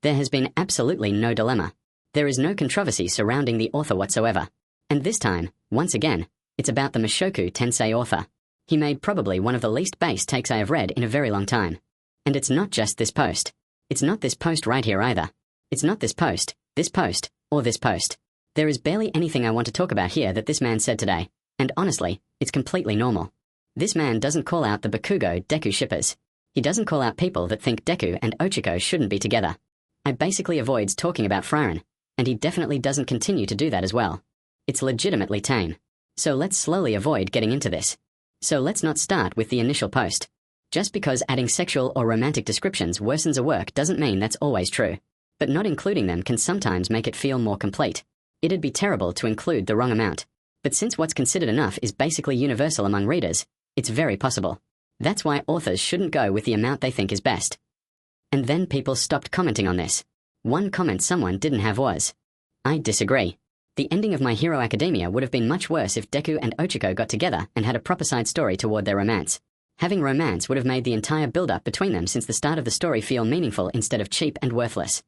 There has been absolutely no dilemma. There is no controversy surrounding the author whatsoever. And this time, once again, it's about the Mushoku Tensei author. He made probably one of the least base takes I have read in a very long time. And it's not just this post. It's not this post right here either. It's not this post, or this post. There is barely anything I want to talk about here that this man said today, and honestly, it's completely normal. This man doesn't call out the Bakugo Deku shippers. He doesn't call out people that think Deku and Ochiko shouldn't be together. I basically avoids talking about Frieren, and he definitely doesn't continue to do that as well. It's legitimately tame. So let's slowly avoid getting into this. So let's not start with the initial post. Just because adding sexual or romantic descriptions worsens a work doesn't mean that's always true. But not including them can sometimes make it feel more complete. It'd be terrible to include the wrong amount. But since what's considered enough is basically universal among readers, it's very possible. That's why authors shouldn't go with the amount they think is best. And then people stopped commenting on this. One comment someone didn't have was, "I disagree. The ending of My Hero Academia would have been much worse if Deku and Ochiko got together and had a proper side story toward their romance. Having romance would have made the entire build-up between them since the start of the story feel meaningful instead of cheap and worthless."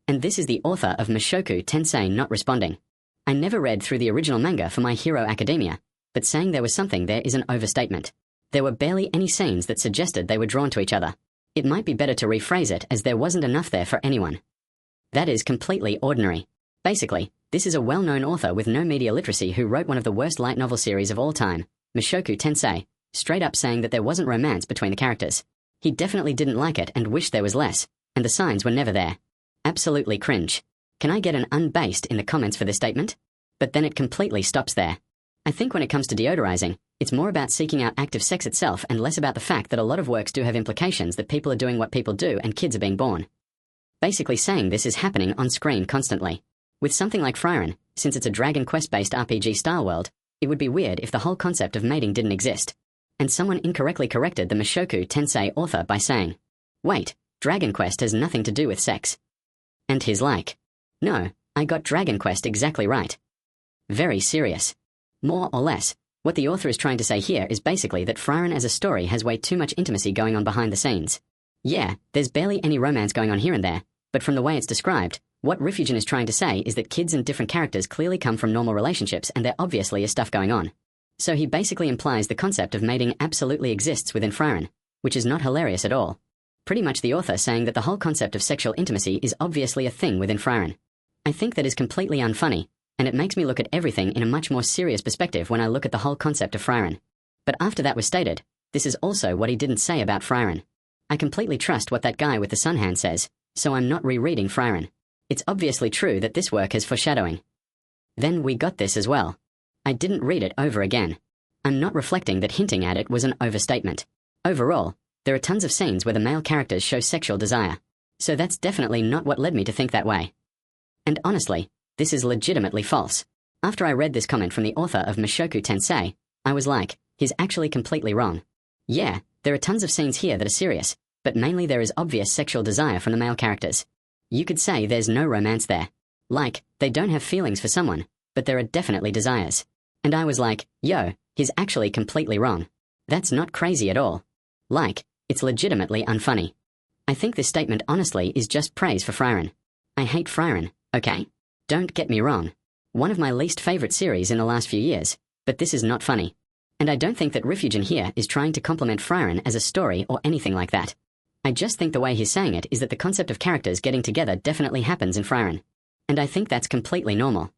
And this is the author of Mushoku Tensei not responding. I never read through the original manga for My Hero Academia, but saying there was something there is an overstatement. There were barely any scenes that suggested they were drawn to each other. It might be better to rephrase it as there wasn't enough there for anyone. That is completely ordinary. Basically, this is a well-known author with no media literacy who wrote one of the worst light novel series of all time, Mushoku Tensei, straight up saying that there wasn't romance between the characters. He definitely didn't like it and wished there was less, and the signs were never there. Absolutely cringe. Can I get an unbased in the comments for this statement? But then it completely stops there. I think when it comes to deodorizing, it's more about seeking out active sex itself and less about the fact that a lot of works do have implications that people are doing what people do and kids are being born. Basically saying this is happening on screen constantly. With something like Frieren, since it's a Dragon Quest-based RPG-style world, it would be weird if the whole concept of mating didn't exist. And someone incorrectly corrected the Mushoku Tensei author by saying, "Wait, Dragon Quest has nothing to do with sex." And he's like, "No, I got Dragon Quest exactly right." Very serious. More or less, what the author is trying to say here is basically that Frieren as a story has way too much intimacy going on behind the scenes. Yeah, there's barely any romance going on here and there, but from the way it's described, what Rifugin is trying to say is that kids and different characters clearly come from normal relationships and there obviously is stuff going on. So he basically implies the concept of mating absolutely exists within Frieren, which is not hilarious at all. Pretty much the author saying that the whole concept of sexual intimacy is obviously a thing within Frieren. I think that is completely unfunny, and it makes me look at everything in a much more serious perspective when I look at the whole concept of Frieren. But after that was stated, this is also what he didn't say about Frieren. I completely trust what that guy with the sun hand says, so I'm not rereading Frieren. It's obviously true that this work has foreshadowing. Then we got this as well. I didn't read it over again. I'm not reflecting that hinting at it was an overstatement. Overall, there are tons of scenes where the male characters show sexual desire. So that's definitely not what led me to think that way. And honestly, this is legitimately false. After I read this comment from the author of Mushoku Tensei, I was like, he's actually completely wrong. Yeah, there are tons of scenes here that are serious, but mainly there is obvious sexual desire from the male characters. You could say there's no romance there. Like, they don't have feelings for someone, but there are definitely desires. And I was like, yo, he's actually completely wrong. That's not crazy at all. Like, it's legitimately unfunny. I think this statement honestly is just praise for Frieren. I hate Frieren, okay? Don't get me wrong. One of my least favorite series in the last few years, but this is not funny. And I don't think that Rifugin here is trying to compliment Frieren as a story or anything like that. I just think the way he's saying it is that the concept of characters getting together definitely happens in Frieren. And I think that's completely normal.